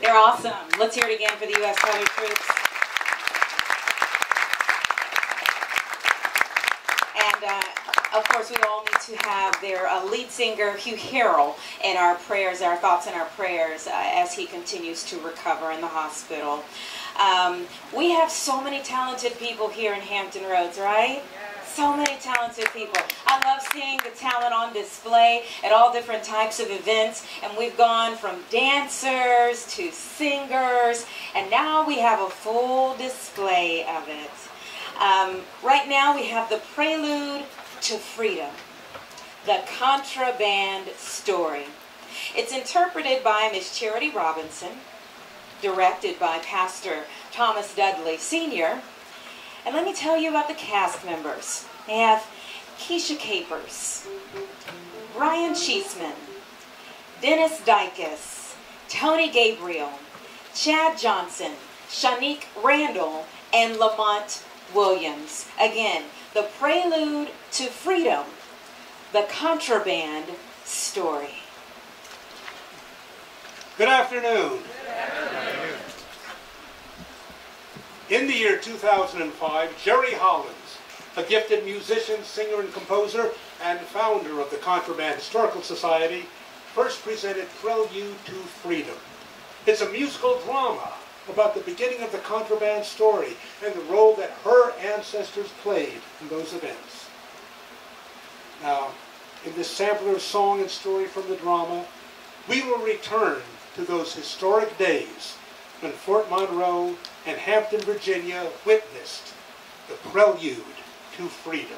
They're awesome. Let's hear it again for the U.S. Colored Troops. And, of course, we all need to have their lead singer, Hugh Harrell, in our prayers, our thoughts and our prayers as he continues to recover in the hospital. We have so many talented people here in Hampton Roads, right? So many talented people. I love seeing the talent on display at all different types of events. And we've gone from dancers to singers. And now we have a full display of it. Right now we have the Prelude to Freedom, the Contraband story. It's interpreted by Miss Charity Robinson, directed by Pastor Thomas Dudley Sr., and let me tell you about the cast members. They have Keisha Capers, Brian Cheeseman, Dennis Dykes, Tony Gabriel, Chad Johnson, Shanique Randall, and Lamont Williams. Again, the Prelude to Freedom, the Contraband story. Good afternoon. Good afternoon. In the year 2005, Jerry Hollins, a gifted musician, singer, and composer, and founder of the Contraband Historical Society, first presented Prelude to Freedom. It's a musical drama about the beginning of the Contraband story and the role that her ancestors played in those events. Now, in this sampler song and story from the drama, we will return to those historic days when Fort Monroe and Hampton, Virginia witnessed the Prelude to Freedom.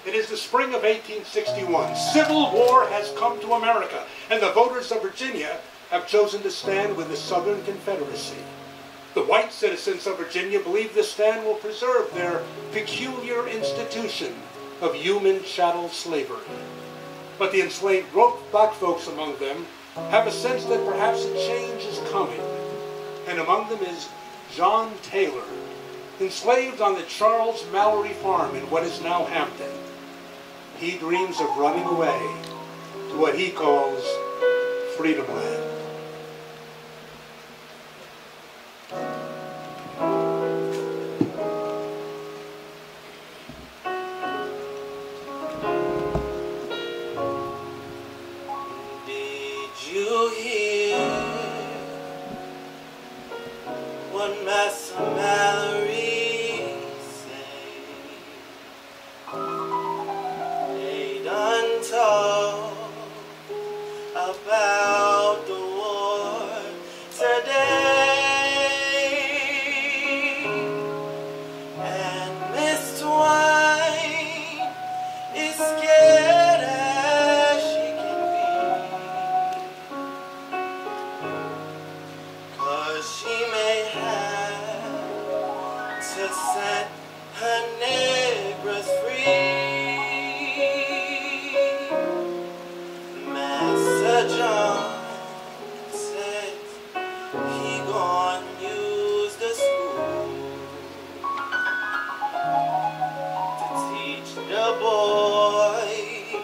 It is the spring of 1861. Civil war has come to America, and the voters of Virginia have chosen to stand with the Southern Confederacy. The white citizens of Virginia believe this stand will preserve their peculiar institution of human chattel slavery. But the enslaved black folks among them have a sense that perhaps a change is coming. And among them is John Taylor, enslaved on the Charles Mallory farm in what is now Hampton. He dreams of running away to what he calls Freedom Land. Did you hear what Master Mallory said? They done talk about the war today, and Miss Twine is scared as she can be, 'cause she may have to set her negroes free. Master John said he gon' use the school to teach the boys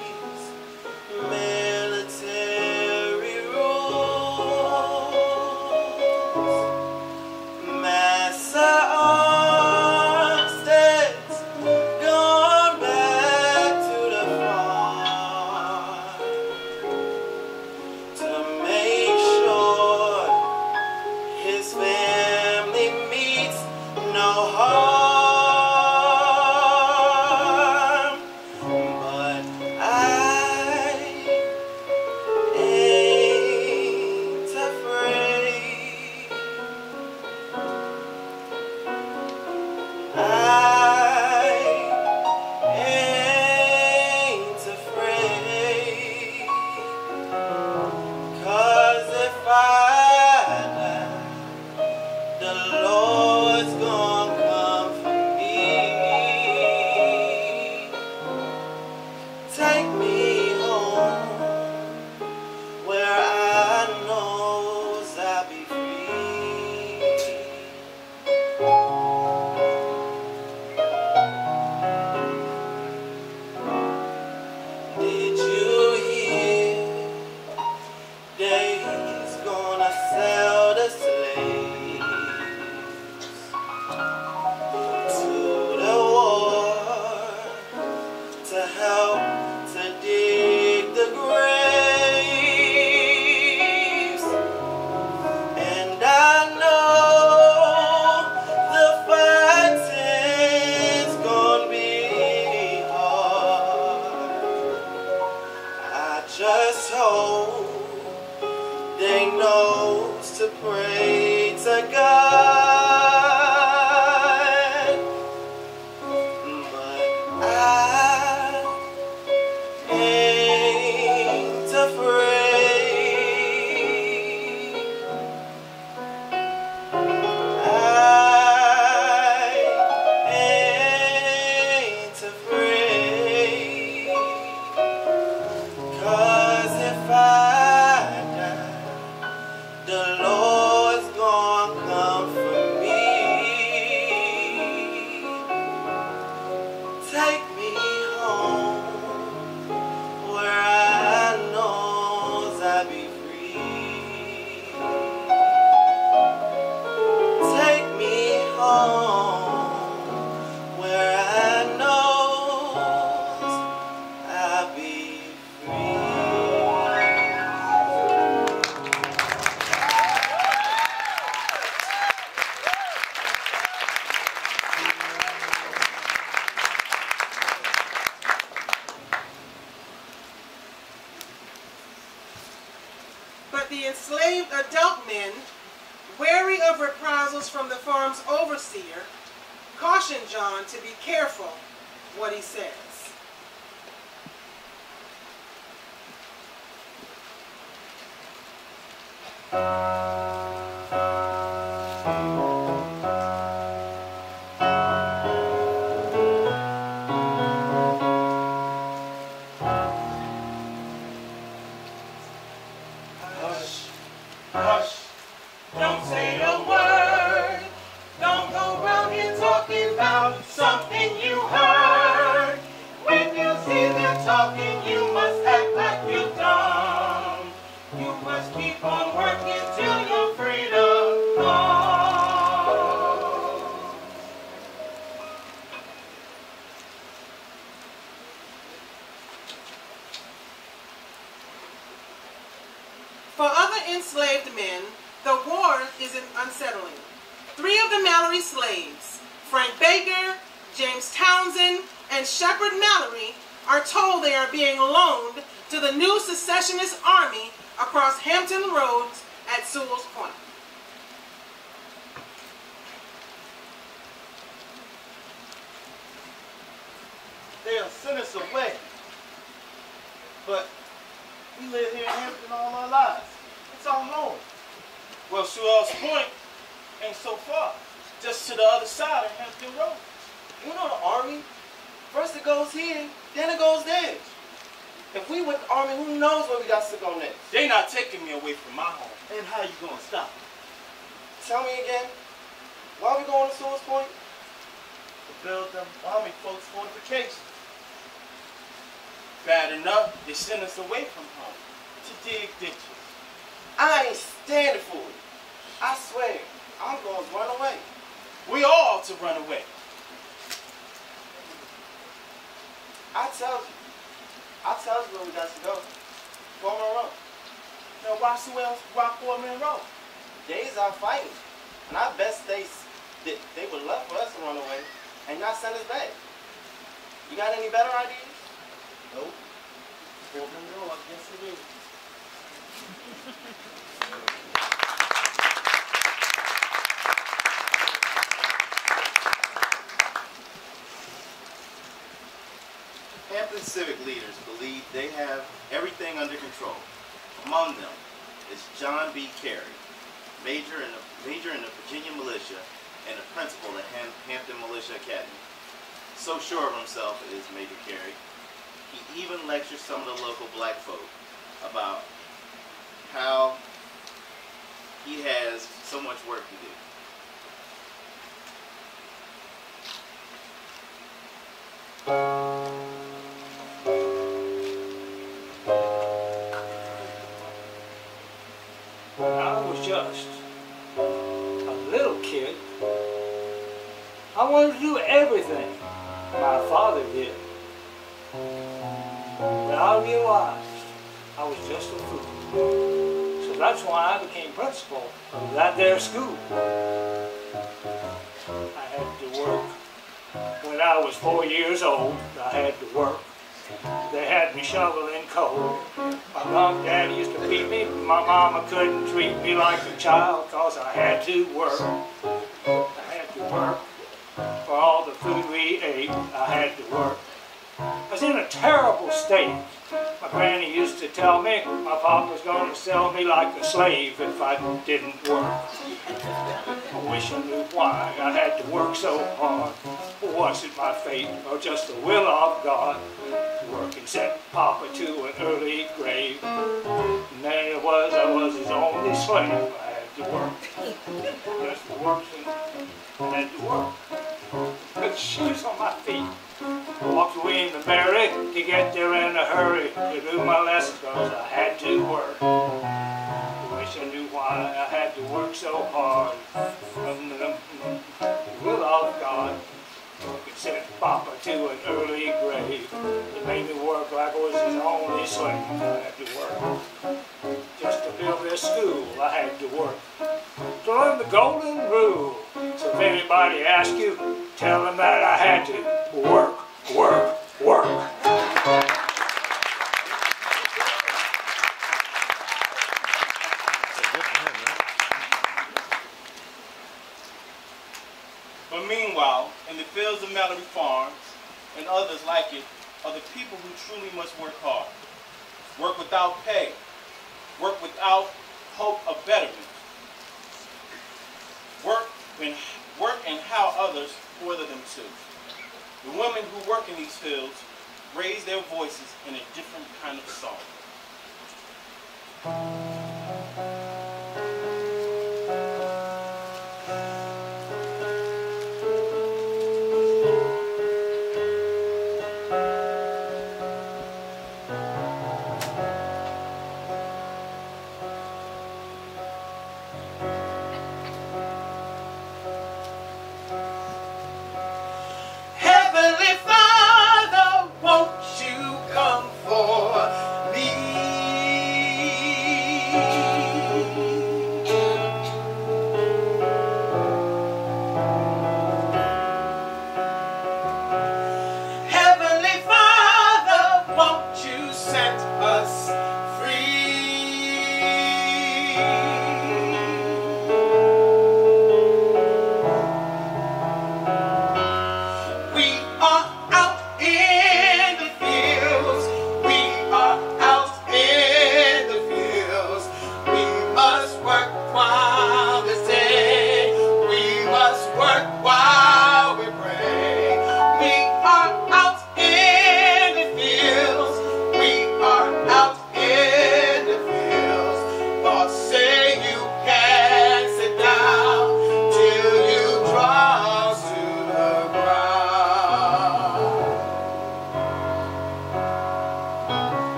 military rules. Master Armstead's gone back to the farm to make sure his family meets no harm. But I ain't afraid. I ain't afraid. 'Cause if I die, the Lord's gonna come for me. Take me home where I knows I'll be free. home where I know I'll be free. But the enslaved adult men, wary of reprisals from the farm's overseer, cautioned John to be careful what he says. Hush, hush, don't say a word. Don't go around here talking about something you heard. When you see them talking, you must act like you don't. You must keep on working till your freedom comes. For other enslaved men, the war is unsettling. 3 of the Mallory slaves, Frank Baker, James Townsend, and Shepard Mallory, are told they are being loaned to the new secessionist army across Hampton Roads at Sewell's Point. They'll send us away. But we live here in Hampton all our lives. It's our home. Well, Sewell's Point ain't so far. Just to the other side of Hampton Road. You know the Army? First it goes here, then it goes there. If we with the Army, who knows where we got to go next? They not taking me away from my home. And how you gonna stop? Tell me again, why we going to Sewell's Point? To build them Army folks' fortifications. Bad enough, they send us away from home to dig ditches. I ain't standing for it. I swear, I'm gonna run away. We all to run away. I tell you where we got to go. Foreman Road. Now why Sewell's Rock Foreman Road? Days are fighting, and I bet they would love for us to run away and not send us back. You got any better ideas? Nope. Foreman Road, I guess it is. Hampton civic leaders believe they have everything under control. Among them is John B. Carey, major in the Virginia militia and a principal at Hampton Militia Academy. So sure of himself is Major Carey, he even lectures some of the local black folk about how he has so much work to do. When I was just a little kid, I wanted to do everything my father did. But I realized I was just a fool. So that's why I became principal of that there school. I had to work. When I was 4 years old, I had to work. They had me shoveling coal. My mom and dad used to beat me, but my mama couldn't treat me like a child because I had to work. I had to work for all the food we ate. I had to work. I was in a terrible state. My granny used to tell me my papa was going to sell me like a slave if I didn't work. I wish I knew why I had to work so hard. Was it my fate or just the will of God? Working sent Papa to an early grave. And then I was his only slave. I had to work. Just to work, I had to work. Put shoes on my feet. I walked away in the berry to get there in a hurry to do my lessons because I had to work. I wish I knew why I had to work so hard. Papa to an early grave. He made me work like I was his only slave. I had to work. Just to build this school, I had to work. To learn the golden rule. So if anybody asks you, tell them that I had to work, work, work. But meanwhile, in the fields of Mallory Farms and others like it are the people who truly must work hard. Work without pay. Work without hope of betterment. Work and how others order them to. The women who work in these fields raise their voices in a different kind of song. Heavenly Father, won't you come for me? Heavenly Father, won't you set us free? We are out in the fields. We are out in the fields. We must work while this day. We must work while we pray. We are out in the fields. We are out in the fields. Lord, say you can sit down till you draw us to the ground.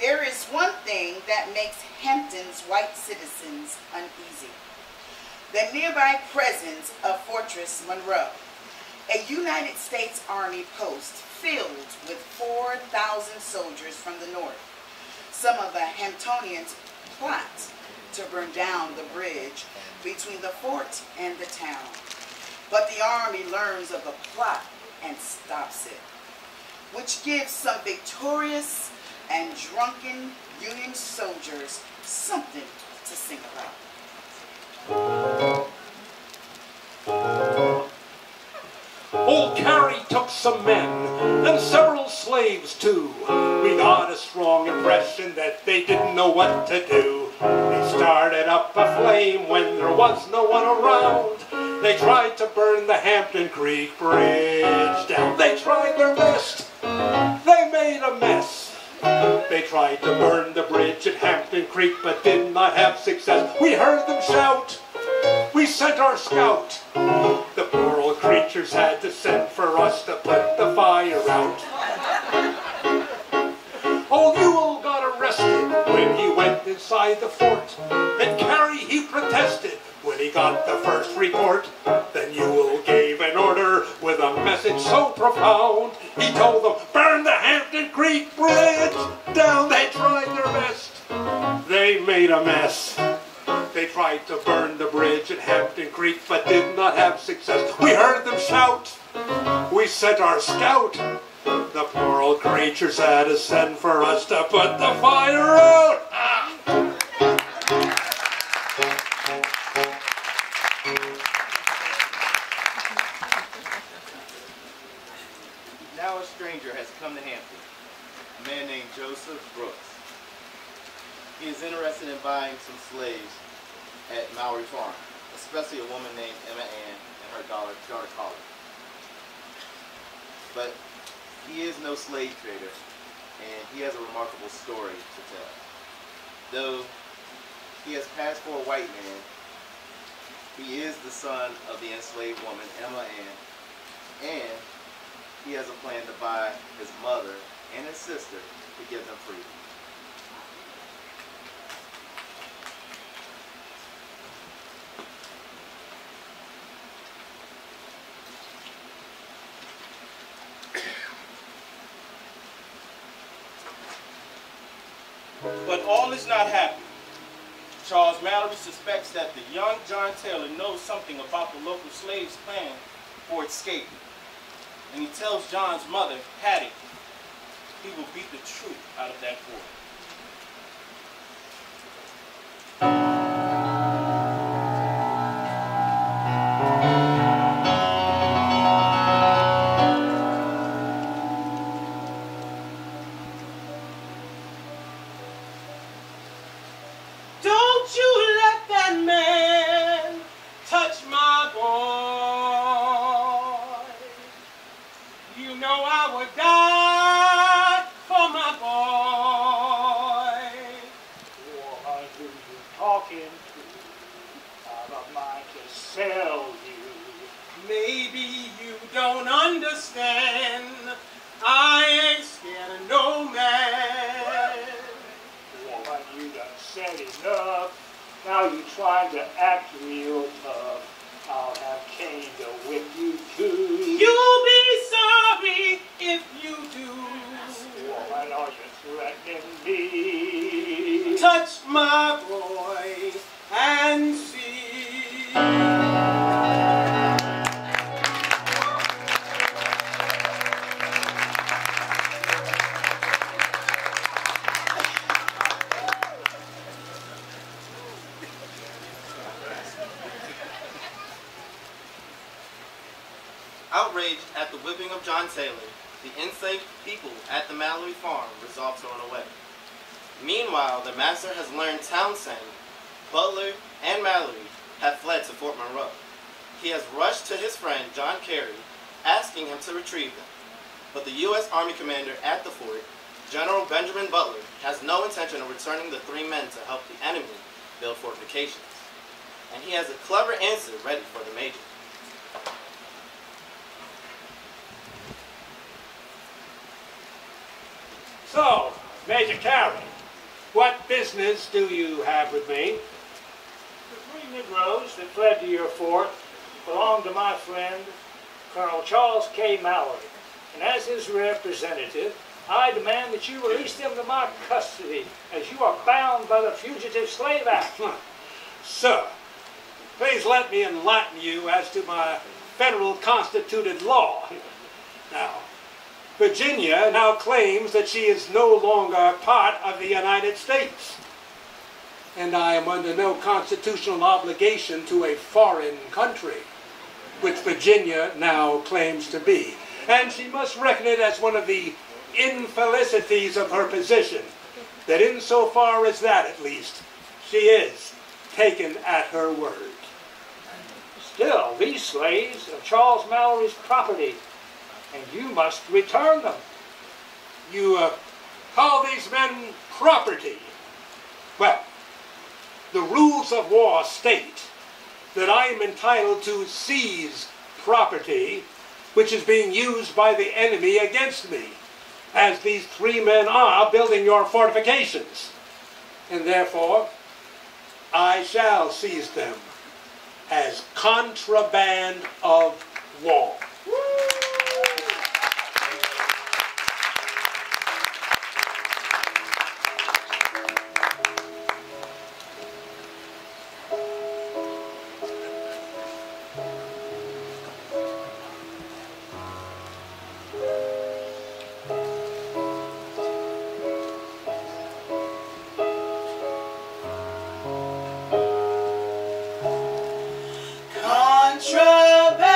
There is one thing that makes Hampton's white citizens uneasy: the nearby presence of Fortress Monroe, a United States Army post filled with 4,000 soldiers from the north. Some of the Hamptonians plot to burn down the bridge between the fort and the town, but the army learns of the plot and stops it, which gives some victorious and drunken Union soldiers something to sing about. Old Carrie took some men and several slaves too. We got a strong impression that they didn't know what to do. They started up a flame when there was no one around. They tried to burn the Hampton Creek Bridge down. They tried their best. They made a mess. They tried to burn the bridge at Hampton Creek but did not have success. We heard them shout. We sent our scout. The poor old creatures had to send for us to put the fire out. Old Ewell got arrested when he went inside the fort. And Carrie, he protested when he got the first report. Then Ewell gave an order with a message so profound. He told them, burn the Hampton Creek Bridge down. They tried their best. They made a mess. They tried to burn the bridge at Hampton Creek but did not have success. We heard them shout. We sent our scout. The poor old creatures had to send for us to put the fire out. Now a stranger has come to Hampton, a man named Joseph Brooks. He is interested in buying some slaves at Mallory Farm, especially a woman named Emma Ann and her daughter Collie. But he is no slave trader, and he has a remarkable story to tell. Though he has passed for a white man, he is the son of the enslaved woman, Emma Ann, and he has a plan to buy his mother and his sister to give them freedom. But all is not happy. Charles Mallory suspects that the young John Taylor knows something about the local slaves' plan for escape. And he tells John's mother, Hattie, he will beat the truth out of that boy. Don't you let that man touch my boy. You know I would die for my boy. What are you talking to? Out of mind to sell you. Maybe you don't understand. I ain't scared of no man. Woman, you done said enough. Now you trying to act real tough. I'll have Cain to whip you too. You'll be sorry if you do. Woman, are you threatening me? Touch my boy and see. Outraged at the whipping of John Taylor, the enslaved people at the Mallory farm resolve to run away. Meanwhile, the master has learned Townsend, Butler, and Mallory have fled to Fort Monroe. He has rushed to his friend John Carey, asking him to retrieve them. But the U.S. Army commander at the fort, General Benjamin Butler, has no intention of returning the three men to help the enemy build fortifications. And he has a clever answer ready for the major. So, Major Carey, what business do you have with me? The three Negroes that fled to your fort belong to my friend, Colonel Charles K. Mallory. And as his representative, I demand that you release them to my custody, as you are bound by the Fugitive Slave Act. Sir, please let me enlighten you as to my federal constituted law. Now, Virginia now claims that she is no longer part of the United States. And I am under no constitutional obligation to a foreign country, which Virginia now claims to be. And she must reckon it as one of the infelicities of her position, that insofar as that, at least, she is taken at her word. Still, these slaves are Charles Mallory's property, and you must return them. You call these men property. Well, the rules of war state that I am entitled to seize property which is being used by the enemy against me, as these three men are building your fortifications. And therefore, I shall seize them as contraband of war. Contraband.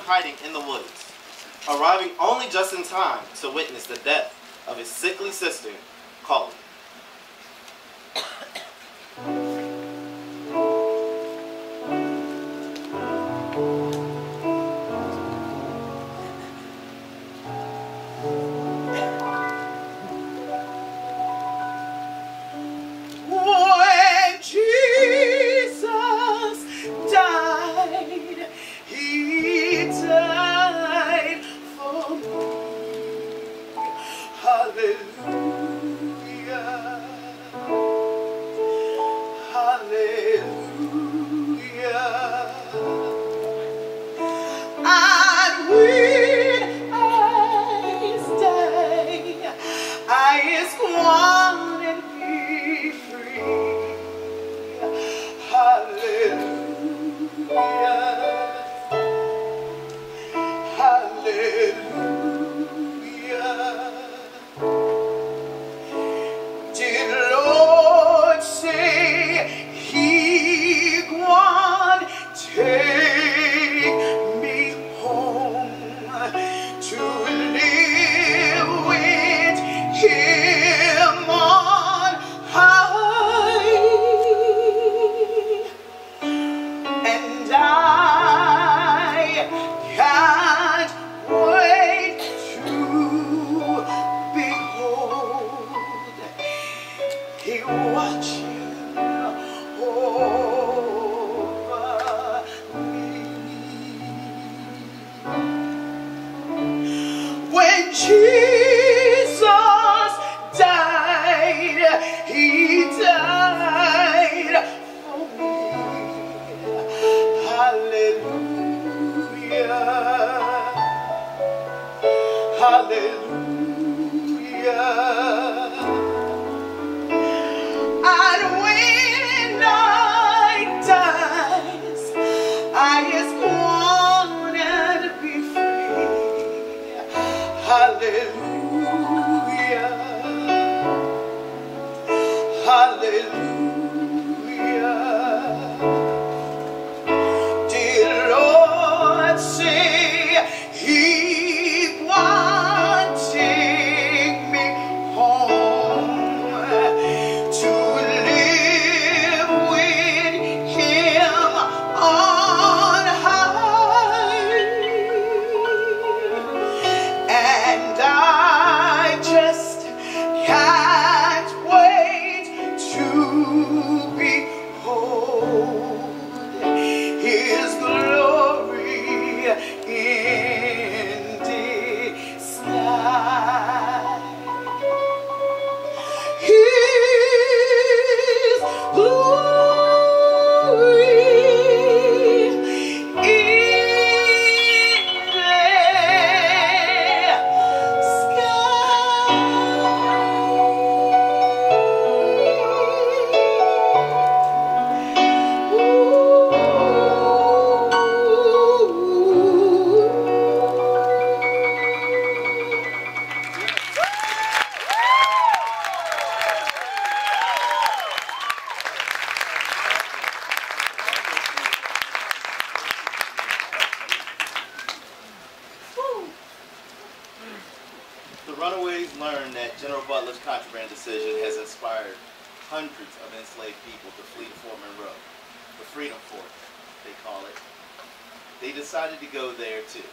hiding in the woods, arriving only just in time to witness the death of his sickly sister, Collie. When Jesus died, he died for me. Hallelujah. Hallelujah. And when I die, I is one and be free. Hallelujah. Hallelujah. Did Lord say he would take me home to live with him on high? And I can't wait to behold he watching over me. When Jesus died, he died for me. Hallelujah. Hallelujah. And when I dies, I is wanna be free. Hallelujah. Hallelujah. Dear Lord, say he would take me home to live with him on high. And I just can't wait to behold his glory in the sky. His glory in the The runaways learned that General Butler's Contraband decision has inspired hundreds of enslaved people to flee to Fort Monroe, the Freedom Fort, they call it. They decided to go there too.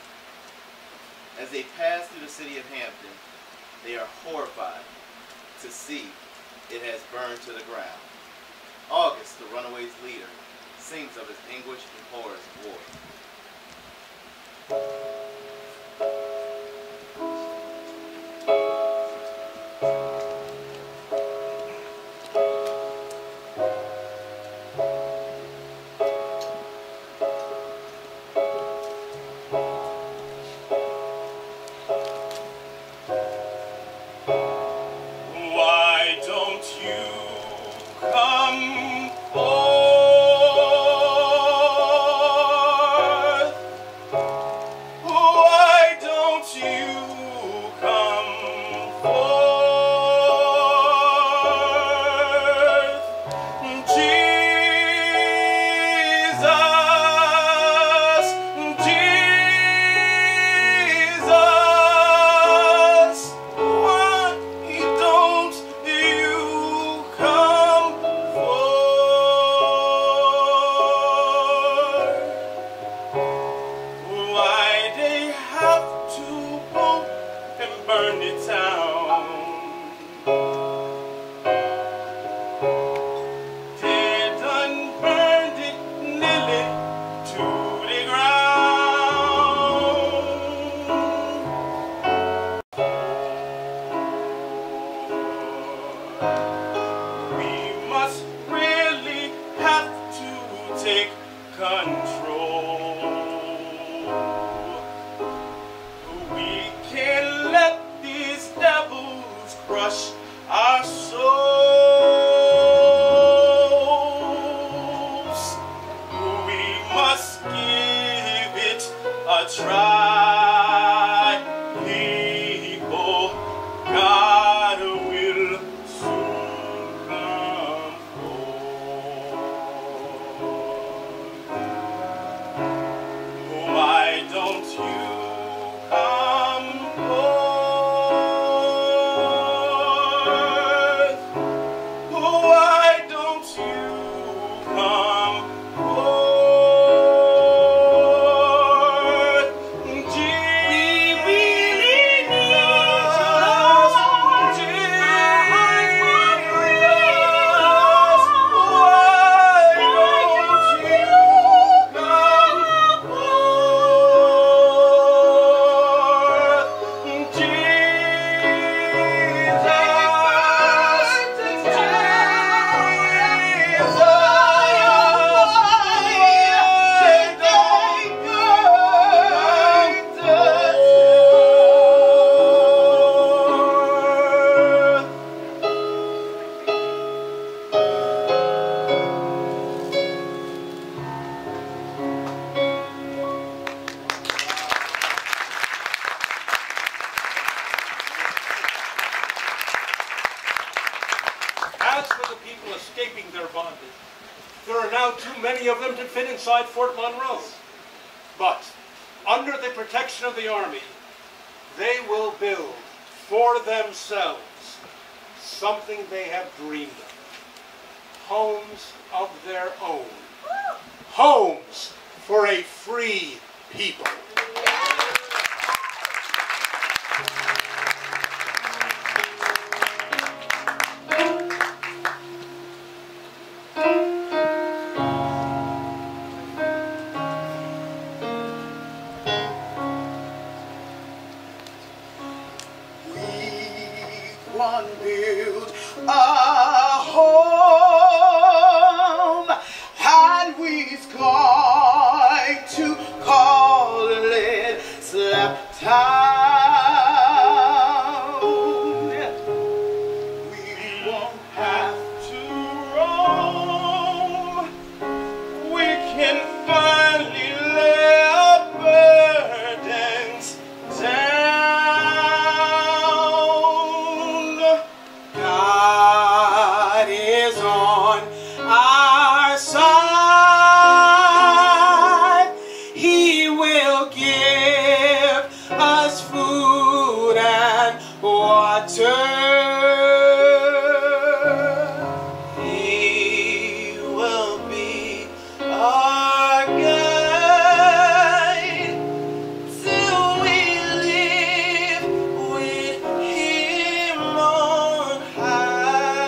As they pass through the city of Hampton, they are horrified to see it has burned to the ground. August, the runaways' leader, sings of his anguish and horrors of war. Why don't you come forth? burned it down. They done burned it nearly to the ground. We must really have to take control. We can't let these devils crush our souls. We must give it a try, people. God will soon come forth. Why don't you come forth? Why don't you come forth? Jesus, we really need you, Lord. Jesus, why don't you come forth? As for the people escaping their bondage, there are now too many of them to fit inside Fort Monroe. But, under the protection of the Army, they will build for themselves something they have dreamed of. Homes of their own. Homes for a free people. One build a home, and we's going to call it Slap Town. We won't have to roam. We can finally lay our burdens down. God is on our side. He will give us food and water. He will be our guide till we live with Him on high.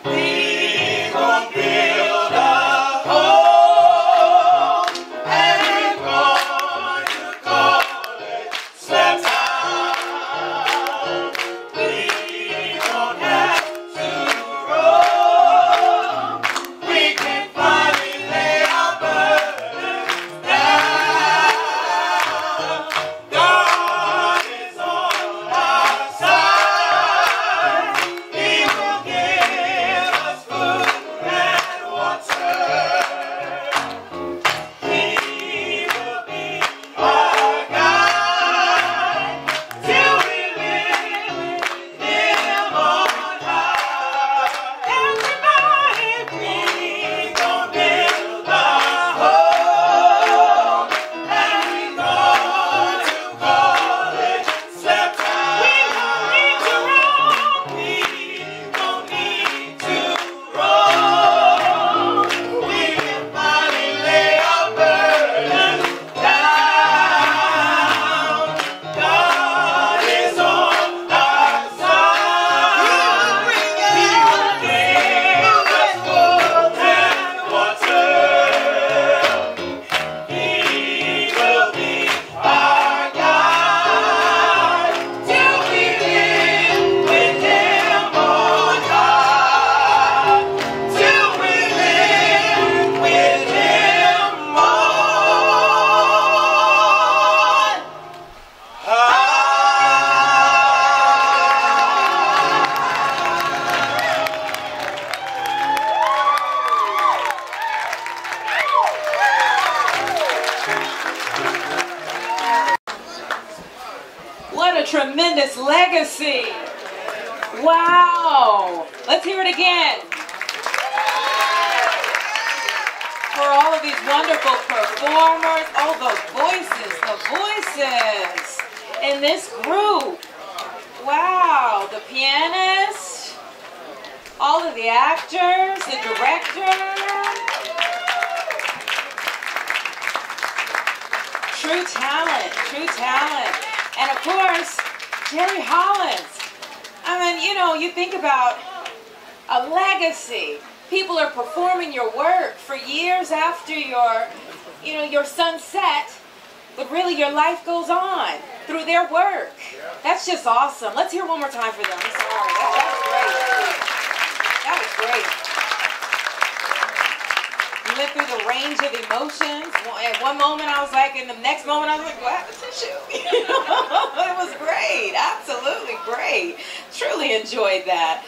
We gon' build a home and we're going to call tremendous legacy. Wow. Let's hear it again. For all of these wonderful performers. Oh, the voices in this group. Wow, the pianist, all of the actors, the director. True talent, true talent. And of course, Jerry Hollins. I mean, you know, you think about a legacy. People are performing your work for years after your sunset, but really your life goes on through their work. That's just awesome. Let's hear one more time for them. I'm sorry. That was great. That was great. We went through the range of emotions. At one moment I was like, in the next moment I was like, what happened to you? It was great. Absolutely great. Truly enjoyed that.